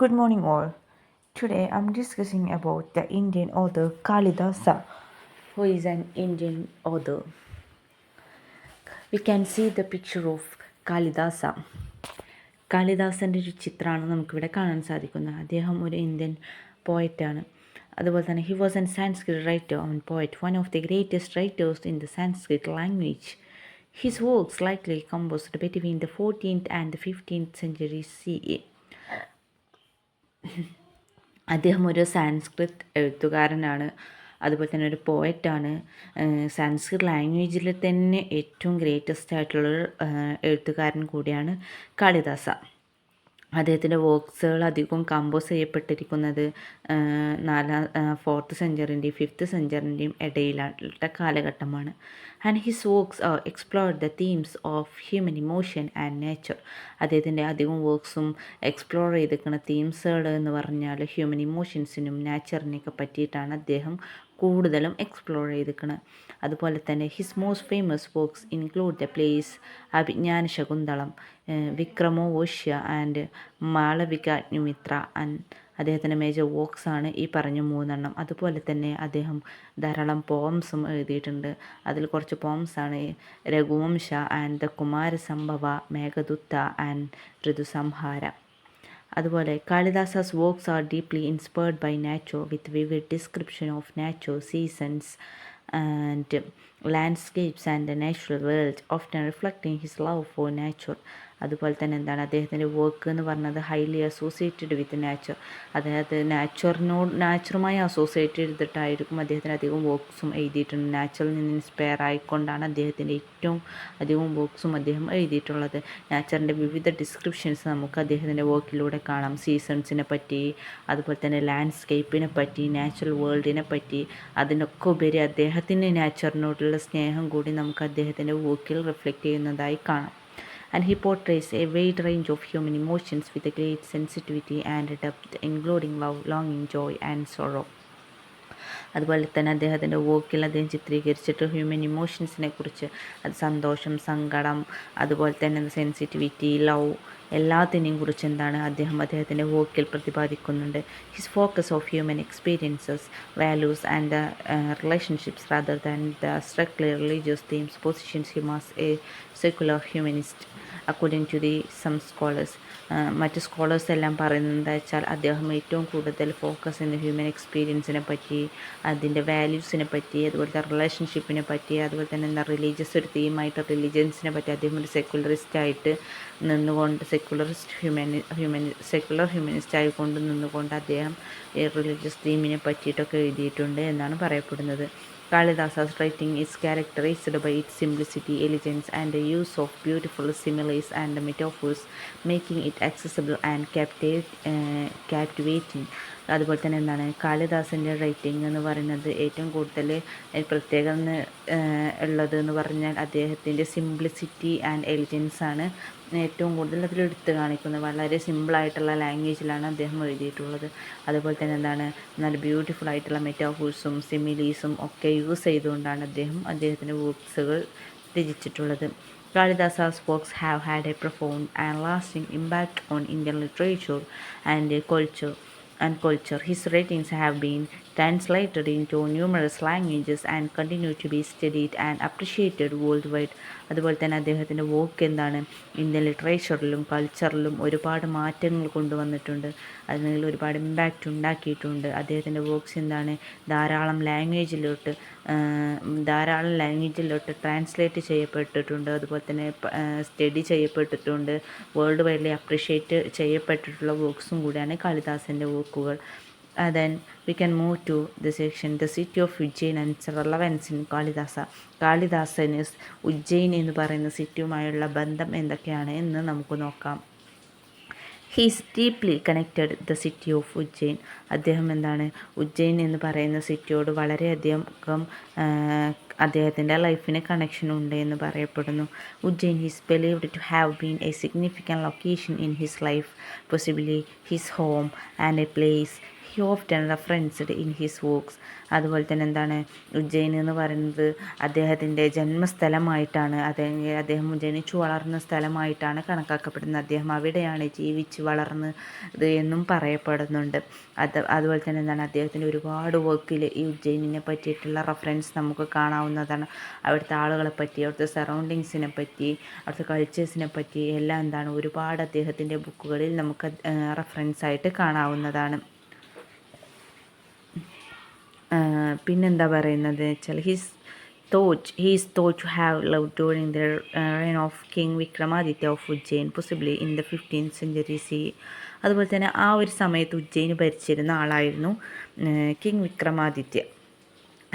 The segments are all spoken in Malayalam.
Good morning, all. Today I'm discussing about the Indian author Kalidasa, who is an Indian author. We can see the picture of Kalidasa. കാളിദാസൻ്റെ ഒരു ചിത്രമാണ് നമുക്കിവിടെ കാണാൻ സാധിക്കുന്നത്. അദ്ദേഹം ഒരു ഇന്ത്യൻ പോയറ്റാണ്. അതുപോലെ തന്നെ he was an Sanskrit writer and poet, one of the greatest writers in the Sanskrit language. His works likely composed between the 14th and the 15th century CE. അദ്ദേഹം ഒരു സാൻസ്ക്രിറ്റ് എഴുത്തുകാരനാണ്, അതുപോലെ തന്നെ ഒരു പോയറ്റാണ്. സാൻസ്ക്രിറ്റ് ലാംഗ്വേജിൽ തന്നെ ഏറ്റവും ഗ്രേറ്റസ്റ്റ് ആയിട്ടുള്ളൊരു എഴുത്തുകാരൻ കൂടിയാണ് കാളിദാസ. അദ്ദേഹത്തിൻ്റെ വർക്ക്സുകൾ അധികവും കമ്പോസ് ചെയ്യപ്പെട്ടിരിക്കുന്നത് 4th സെഞ്ച്വറിൻ്റെയും 5th സെഞ്ച്വറിൻ്റെയും ഇടയിലുള്ള കാലഘട്ടമാണ്. And his works explore the themes of human emotion and nature. അദ്ദേഹത്തിൻ്റെ അധികം വർക്ക്സും എക്സ്പ്ലോർ ചെയ്തിരിക്കുന്ന തീംസുകൾ എന്ന് പറഞ്ഞാൽ ഹ്യൂമൻ ഇമോഷൻസിനും നാച്ചറിനെയൊക്കെ പറ്റിയിട്ടാണ് അദ്ദേഹം കൂടുതലും എക്സ്പ്ലോർ ചെയ്തിരിക്കുന്നത്. അതുപോലെ തന്നെ his most famous works include the plays Abhijnana Shakuntalam, Vikramorvashiya and Malavikagnimitra. അദ്ദേഹത്തിൻ്റെ മേജർ വർക്ക്സ് ആണ് ഈ പറഞ്ഞ 3 അതുപോലെ തന്നെ അദ്ദേഹം ധാരാളം പോംസും എഴുതിയിട്ടുണ്ട്. അതിൽ കുറച്ച് പോംസാണ് Raghuvamsha and the Kumarasambhava, Meghaduta and Ritusamhara. അതുപോലെ Kalidasa's works are deeply inspired by nature with vivid description of nature, seasons and landscapes and the natural world, often reflecting his love for nature. അതുപോലെ തന്നെ അദ്ദേഹത്തിൻ്റെ വർക്ക് എന്ന് പറഞ്ഞത് ഹൈലി അസോസിയേറ്റഡ് വിത്ത് നാച്ചർ, അതായത് നാച്ചറുമായി അസോസിയേറ്റ് ചെയ്തിട്ടായിരിക്കും അദ്ദേഹത്തിന് അധികം വർക്ക്സും എഴുതിയിട്ടുണ്ട്. നാച്ചറിൽ നിന്ന് ഇൻസ്പയർ ആയിക്കൊണ്ടാണ് അദ്ദേഹത്തിൻ്റെ ഏറ്റവും അധികം വർക്ക്സും അദ്ദേഹം എഴുതിയിട്ടുള്ളത്. നാച്ചറിൻ്റെ വിവിധ ഡിസ്ക്രിപ്ഷൻസ് നമുക്ക് അദ്ദേഹത്തിൻ്റെ വർക്കിലൂടെ കാണാം. സീസൺസിനെ പറ്റി, അതുപോലെ തന്നെ ലാൻഡ്സ്കേപ്പിനെ പറ്റി, നാച്ചുറൽ വേൾഡിനെ പറ്റി, അതിനൊക്കെ ഉപരി അദ്ദേഹത്തിന് നാച്ചറിനോടുള്ള സ്നേഹം കൂടി നമുക്ക് അദ്ദേഹത്തിൻ്റെ വർക്കിൽ റിഫ്ലക്റ്റ് ചെയ്യുന്നതായി കാണാം. And he portrays a wide range of human emotions with a great sensitivity and depth, including love, longing, joy and sorrow. അതുപോലെ തന്നെ അദ്ദേഹത്തിൻ്റെ വർക്കിൽ അദ്ദേഹം ചിത്രീകരിച്ചിട്ട് ഹ്യൂമൻ ഇമോഷൻസിനെ കുറിച്ച്, അത് സന്തോഷം, സങ്കടം, അതുപോലെ തന്നെ സെൻസിറ്റിവിറ്റി, ലവ്, എല്ലാത്തിനെയും കുറിച്ച് അദ്ദേഹത്തിൻ്റെ വർക്കിൽ പ്രതിപാദിക്കുന്നുണ്ട്. His focus of human experiences, values and the relationships rather than the strictly religious themes positions him as a secular humanist according to the some scholars. മറ്റ് സ്കോളേഴ്സ് എല്ലാം പറയുന്നത് എന്താ വെച്ചാൽ അദ്ദേഹം ഏറ്റവും കൂടുതൽ ഫോക്കസ് ചെയ്യുന്ന ഹ്യൂമൻ എക്സ്പീരിയൻസിനെ പറ്റി, അതിൻ്റെ വാല്യൂസിനെ പറ്റി, അതുപോലത്തെ റിലേഷൻഷിപ്പിനെ പറ്റി, അതുപോലെ തന്നെ റിലീജിയസ് ഒരു തീമായിട്ട് റിലീജിയൻസിനെ പറ്റി അദ്ദേഹം ഒരു സെക്കുലറിസ്റ്റായിട്ട് നിന്നുകൊണ്ട് സെക്കുലർ ഹ്യൂമനിസ്റ്റ് ആയിക്കൊണ്ട് നിന്നുകൊണ്ട് അദ്ദേഹം റിലീജിയസ് തീമിനെ പറ്റിയിട്ടൊക്കെ എഴുതിയിട്ടുണ്ട് എന്നാണ് പറയപ്പെടുന്നത്. Kalidasa's writing is characterized by its simplicity, elegance, and the use of beautiful similes and metaphors, making it accessible and captivating. അതുപോലെ തന്നെ കാളിദാസൻ്റെ റൈറ്റിംഗ് എന്ന് പറയുന്നത് ഏറ്റവും കൂടുതൽ പ്രത്യേകത ഉള്ളത് എന്ന് പറഞ്ഞാൽ അദ്ദേഹത്തിൻ്റെ സിംപ്ലിസിറ്റി ആൻഡ് എലിജൻസ് ആണ് ഏറ്റവും കൂടുതൽ അതിലെടുത്ത് കാണിക്കുന്നത്. വളരെ സിമ്പിളായിട്ടുള്ള ലാംഗ്വേജിലാണ് അദ്ദേഹം എഴുതിയിട്ടുള്ളത്. അതുപോലെ തന്നെ നല്ല ബ്യൂട്ടിഫുൾ ആയിട്ടുള്ള മെറ്റാഫോഴ്സും സിമിലീസും ഒക്കെ യൂസ് ചെയ്തുകൊണ്ടാണ് അദ്ദേഹത്തിൻ്റെ വർക്ക്സുകൾ രചിച്ചിട്ടുള്ളത്. Kalidasa's works have had a profound and lasting impact on Indian literature and culture. His writings have been translated into numerous languages and continue to be studied and appreciated worldwide. അതുപോലെ തന്നെ അദ്ദേഹത്തിൻ്റെ വർക്ക് ഇന്ത്യൻ ലിറ്ററേച്ചറിലും കൾച്ചറിലും ഒരുപാട് മാറ്റങ്ങൾ കൊണ്ടുവന്നിട്ടുണ്ട്, അതിൽ ഒരുപാട് ഇമ്പാക്റ്റ് ഉണ്ടാക്കിയിട്ടുണ്ട്. അദ്ദേഹത്തിൻ്റെ വർക്ക്സ് ധാരാളം ലാംഗ്വേജിലോട്ട് ട്രാൻസ്ലേറ്റ് ചെയ്യപ്പെട്ടിട്ടുണ്ട്, അതുപോലെ തന്നെ സ്റ്റഡി ചെയ്യപ്പെട്ടിട്ടുണ്ട്, വേൾഡ് വൈഡ്ലി അപ്രിഷ്യേറ്റ് ചെയ്യപ്പെട്ടിട്ടുള്ള വർക്ക്സും കൂടിയാണ് കാളിദാസൻ്റെ വർക്കുകൾ. Then we can move to the section the city of Ujjain and its relevance in Kalidasa. കാളിദാസന് Ujjain എന്ന് പറയുന്ന സിറ്റിയുമായുള്ള ബന്ധം എന്തൊക്കെയാണ് എന്ന് നമുക്ക് നോക്കാം. He is deeply connected the city of Ujjain. അദ്ദേഹം ഉജ്ജയിൻ എന്ന് പറയുന്ന സിറ്റിയോട് വളരെയധികം അദ്ദേഹത്തിൻ്റെ ലൈഫിന് കണക്ഷൻ ഉണ്ട് എന്ന് പറയപ്പെടുന്നു. Ujjain is believed to have been a significant location in his life, possibly his home and a place he often referenced in his works. അതുപോലെ തന്നെ എന്താണ്, ഉജ്ജയിൻ എന്ന് പറയുന്നത് അദ്ദേഹത്തിൻ്റെ ജന്മസ്ഥലമായിട്ടാണ്, അദ്ദേഹം ജനിച്ചു വളർന്ന സ്ഥലമായിട്ടാണ് കണക്കാക്കപ്പെടുന്നത്. അദ്ദേഹം അവിടെയാണ് ജീവിച്ച് വളർന്നത് എന്നും പറയപ്പെടുന്നുണ്ട്. അതുപോലെ തന്നെ എന്താണ്, അദ്ദേഹത്തിൻ്റെ ഒരുപാട് വർക്കിൽ ഈ ഉജ്ജയിനിനെ പറ്റിയിട്ടുള്ള റെഫറൻസ് നമുക്ക് കാണാവുന്നതാണ്. അവിടുത്തെ ആളുകളെ പറ്റി, അവിടുത്തെ സറൗണ്ടിങ്സിനെ പറ്റി, അവിടുത്തെ കൾച്ചേഴ്സിനെ പറ്റി എല്ലാം എന്താണ് ഒരുപാട് അദ്ദേഹത്തിൻ്റെ ബുക്കുകളിൽ നമുക്ക് റെഫറൻസ് ആയിട്ട് കാണാവുന്നതാണ്. പിന്നെന്താ പറയുന്നത് വെച്ചാൽ he is thought to have lived during the reign of King Vikramaditya of Ujjain, possibly in the 15th century CE. അതുപോലെ തന്നെ ആ ഒരു സമയത്ത് ഉജ്ജയിന് ഭരിച്ചിരുന്ന ആളായിരുന്നു കിങ് വിക്രമാദിത്യ.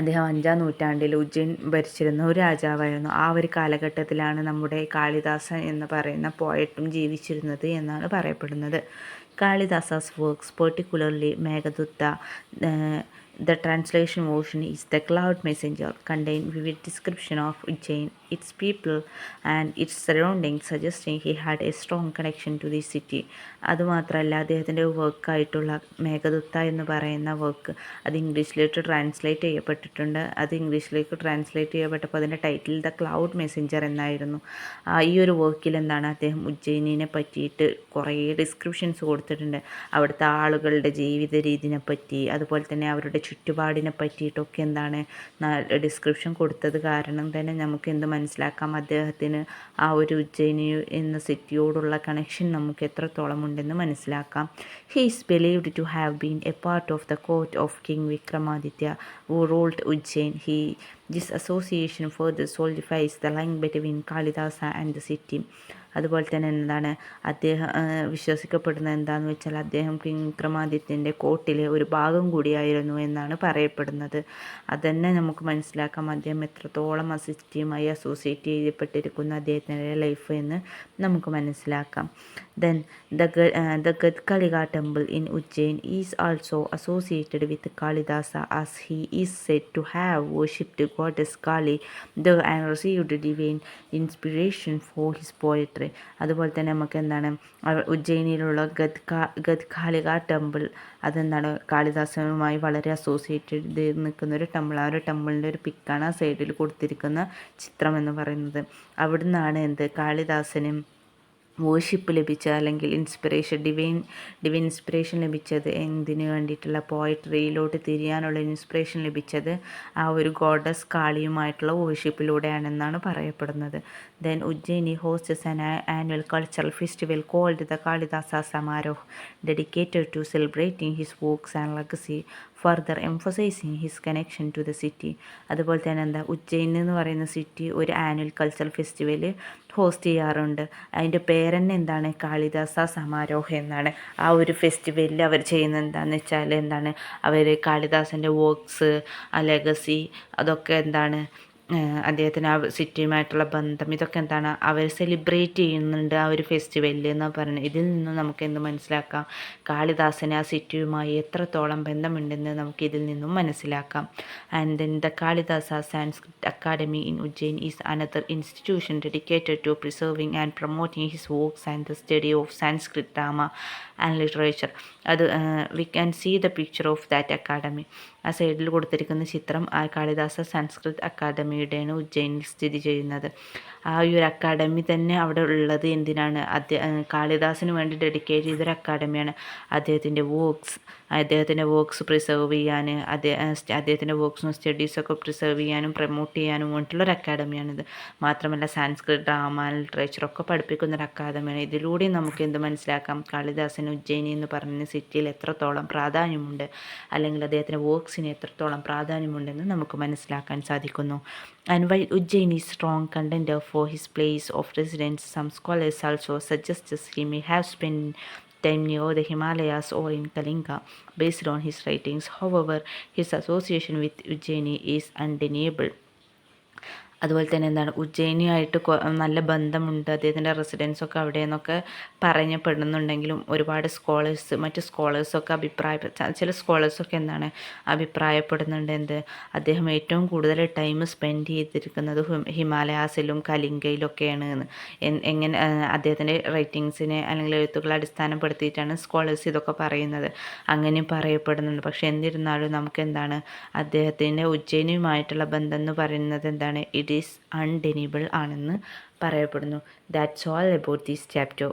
അദ്ദേഹം 5-ാം നൂറ്റാണ്ടിൽ ഉജ്ജയിൻ ഭരിച്ചിരുന്ന ഒരു രാജാവായിരുന്നു. ആ ഒരു കാലഘട്ടത്തിലാണ് നമ്മുടെ കാളിദാസൻ എന്ന് പറയുന്ന പോയറ്റും ജീവിച്ചിരുന്നത് എന്നാണ് പറയപ്പെടുന്നത്. Kalidasa's works, particularly Meghaduta, the translation version is The Cloud Messenger, contain vivid description of Ujjain, its people and its surroundings, suggesting he had a strong connection to the city. അതുമാത്രമല്ല അദ്ദേഹത്തിൻ്റെ വർക്കായിട്ടുള്ള മേഘദൂത്ത എന്ന് പറയുന്ന വർക്ക് അത് ഇംഗ്ലീഷിലേക്ക് ട്രാൻസ്ലേറ്റ് ചെയ്യപ്പെട്ടിട്ടുണ്ട്. അത് ഇംഗ്ലീഷിലേക്ക് ട്രാൻസ്ലേറ്റ് ചെയ്യപ്പെട്ടപ്പോൾ അതിൻ്റെ ടൈറ്റിൽ ദ ക്ലൗഡ് മെസ്സഞ്ചർ എന്നായിരുന്നു. ഈ ഒരു വർക്കിൽ എന്താണ്, അദ്ദേഹം ഉജ്ജയിനിനെ പറ്റിയിട്ട് കുറേ ഡിസ്ക്രിപ്ഷൻസ് കൊടുത്തിട്ടുണ്ട്. അവിടുത്തെ ആളുകളുടെ ജീവിത രീതിനെ പറ്റി, അതുപോലെ തന്നെ അവരുടെ ചുറ്റുപാടിനെ പറ്റിയിട്ടൊക്കെ എന്താണ് ഡിസ്ക്രിപ്ഷൻ കൊടുത്തത് കാരണം തന്നെ നമുക്ക് എന്ത് മനസ്സിലാക്കാം, അദ്ദേഹത്തിന് ആ ഒരു ഉജ്ജയിനി എന്ന സിറ്റിയോടുള്ള കണക്ഷൻ നമുക്ക് എത്രത്തോളം ഉണ്ടെന്ന് മനസ്സിലാക്കാം. He is believed to have been a part of the court of king Vikramaditya who ruled Ujjain. This association further solidifies the link between Kalidasa and the city. അതുപോലെ തന്നെ എന്താണ്, അദ്ദേഹം വിശ്വസിക്കപ്പെടുന്നത് എന്താണെന്ന് വെച്ചാൽ അദ്ദേഹം കിങ് വിക്രമാദിത്യൻ്റെ കോർട്ടിലെ ഒരു ഭാഗം കൂടിയായിരുന്നു എന്നാണ് പറയപ്പെടുന്നത്. അതുതന്നെ നമുക്ക് മനസ്സിലാക്കാം അദ്ദേഹം എത്രത്തോളം ആ സിറ്റിയുമായി അസോസിയേറ്റ് ചെയ്യപ്പെട്ടിരിക്കുന്ന അദ്ദേഹത്തിൻ്റെ ലൈഫ് എന്ന് നമുക്ക് മനസ്സിലാക്കാം. Then the Gadkaliga temple in Ujjain is also associated with Kalidasa, as he is said to have worshipped goddess Kali there and received divine inspiration for his poetry. അതുപോലെ തന്നെ നമുക്ക് എന്താണ്, ഉജ്ജയിനിയിലുള്ള ഗദ്കാലിക ടെമ്പിൾ അതെന്താണ് കാളിദാസനുമായി വളരെ അസോസിയേറ്റഡ് നിൽക്കുന്ന ഒരു ടെമ്പിൾ. ആ ഒരു ടെമ്പിളിൻ്റെ ഒരു പിക്കാണ് ആ സൈഡിൽ കൊടുത്തിരിക്കുന്ന ചിത്രം എന്ന് പറയുന്നത്. അവിടുന്നാണ് കാളിദാസനും വേർഷിപ്പ് ലഭിച്ച അല്ലെങ്കിൽ ഡിവൈൻ ഇൻസ്പിറേഷൻ ലഭിച്ചത്. എന്തിനു വേണ്ടിയിട്ടുള്ള പോയട്രിയിലോട്ട് തിരിയാനുള്ള ഇൻസ്പിറേഷൻ ലഭിച്ചത് ആ ഒരു ഗോഡസ് കാളിയുമായിട്ടുള്ള വേർഷിപ്പിലൂടെയാണെന്നാണ് പറയപ്പെടുന്നത്. Then Ujjaini hosts an annual cultural festival called the Kalidasa Samaroh, dedicated to celebrating his works and legacy, further emphasizing his connection to the city. അതുപോലെ തന്നെ ഉജ്ജയിൻ എന്ന് പറയുന്ന സിറ്റി ഒരു ആനുവൽ കൾച്ചറൽ ഫെസ്റ്റിവൽ ഹോസ്റ്റ് ചെയ്യാറുണ്ട്. അതിൻ്റെ പേരെന്നെ എന്താണ്, കാളിദാസ സമാരോഹം എന്നാണ്. ആ ഒരു ഫെസ്റ്റിവലിൽ അവർ ചെയ്യുന്നത് എന്താണെന്ന് വെച്ചാൽ അവർ കാളിദാസൻ്റെ വർക്ക്സ്, ആ ലെഗസി, അതൊക്കെ അദ്ദേഹത്തിന് ആ സിറ്റിയുമായിട്ടുള്ള ബന്ധം, ഇതൊക്കെ അവർ സെലിബ്രേറ്റ് ചെയ്യുന്നുണ്ട് ആ ഒരു ഫെസ്റ്റിവലിൽ എന്നാണ് പറയുന്നത്. ഇതിൽ നിന്ന് നമുക്ക് എന്ത് മനസ്സിലാക്കാം, കാളിദാസന് ആ സിറ്റിയുമായി എത്രത്തോളം ബന്ധമുണ്ടെന്ന് നമുക്ക് ഇതിൽ നിന്നും മനസ്സിലാക്കാം. And then the Kalidasa Sanskrit academy in Ujjain is another institution dedicated to preserving and promoting his works and the study of Sanskrit drama and literature. We can see the picture of that academy. ആ സൈഡിൽ കൊടുത്തിരിക്കുന്ന ചിത്രം ആ കാളിദാസ സംസ്കൃത് അക്കാദമിയുടെയാണ് ഉജ്ജയിനിൽ സ്ഥിതി ചെയ്യുന്നത്. ആ ഒരു അക്കാഡമി തന്നെ അവിടെ ഉള്ളത് എന്തിനാണ്, കാളിദാസിന് വേണ്ടി ഡെഡിക്കേറ്റ് ചെയ്തൊരു അക്കാഡമിയാണ്. അദ്ദേഹത്തിൻ്റെ വർക്ക്സ് പ്രിസർവ് ചെയ്യാൻ, അദ്ദേഹത്തിൻ്റെ വർക്ക്സും സ്റ്റഡീസൊക്കെ പ്രിസർവ് ചെയ്യാനും പ്രൊമോട്ട് ചെയ്യാനും വേണ്ടിയിട്ടുള്ളൊരു അക്കാഡമിയാണിത്. മാത്രമല്ല സാൻസ്ക്രിറ്റ് ഡ്രാമ ലിറ്ററേച്ചറൊക്കെ പഠിപ്പിക്കുന്നൊരു അക്കാദമിയാണ്. ഇതിലൂടെ നമുക്ക് എന്ത് മനസ്സിലാക്കാം, കാളിദാസന് ഉജ്ജയിനി എന്ന് പറയുന്ന സിറ്റിയിൽ എത്രത്തോളം പ്രാധാന്യമുണ്ട്, അല്ലെങ്കിൽ അദ്ദേഹത്തിൻ്റെ വർക്ക്സിന് എത്രത്തോളം പ്രാധാന്യമുണ്ടെന്ന് നമുക്ക് മനസ്സിലാക്കാൻ സാധിക്കുന്നു. And while Ujjain is strong contender for his place of residence, some scholars also suggest he may have spent time near the Himalayas or in Kalinga based on his writings. However, his association with Ujjain is undeniable. അതുപോലെ തന്നെ എന്താണ് ഉജ്ജയിനിയായിട്ട് നല്ല ബന്ധമുണ്ട്, അദ്ദേഹത്തിൻ്റെ റെസിഡൻസൊക്കെ അവിടെ നിന്നൊക്കെ പറയപ്പെടുന്നുണ്ടെങ്കിലും ഒരുപാട് മറ്റ് സ്കോളേഴ്സൊക്കെ ചില സ്കോളേഴ്സൊക്കെ എന്താണ് അഭിപ്രായപ്പെടുന്നുണ്ട് അദ്ദേഹം ഏറ്റവും കൂടുതൽ ടൈം സ്പെൻഡ് ചെയ്തിരിക്കുന്നത് ഹിമാലയാസിലും കലിംഗയിലൊക്കെയാണ് എന്ന്. എങ്ങനെ അദ്ദേഹത്തിൻ്റെ റൈറ്റിങ്സിനെ അല്ലെങ്കിൽ എഴുത്തുകളെ അടിസ്ഥാനപ്പെടുത്തിയിട്ടാണ് സ്കോളേഴ്സ് ഇതൊക്കെ പറയുന്നത്. അങ്ങനെയും പറയപ്പെടുന്നുണ്ട്. പക്ഷേ എന്നിരുന്നാലും നമുക്ക് എന്താണ് അദ്ദേഹത്തിൻ്റെ ഉജ്ജയിനിയുമായിട്ടുള്ള ബന്ധം എന്ന് പറയുന്നത് എന്താണ്, ഇറ്റ് ഈസ് അൺഡെനിബിൾ ആണെന്ന് പറയപ്പെടുന്നു. That's all about this chapter.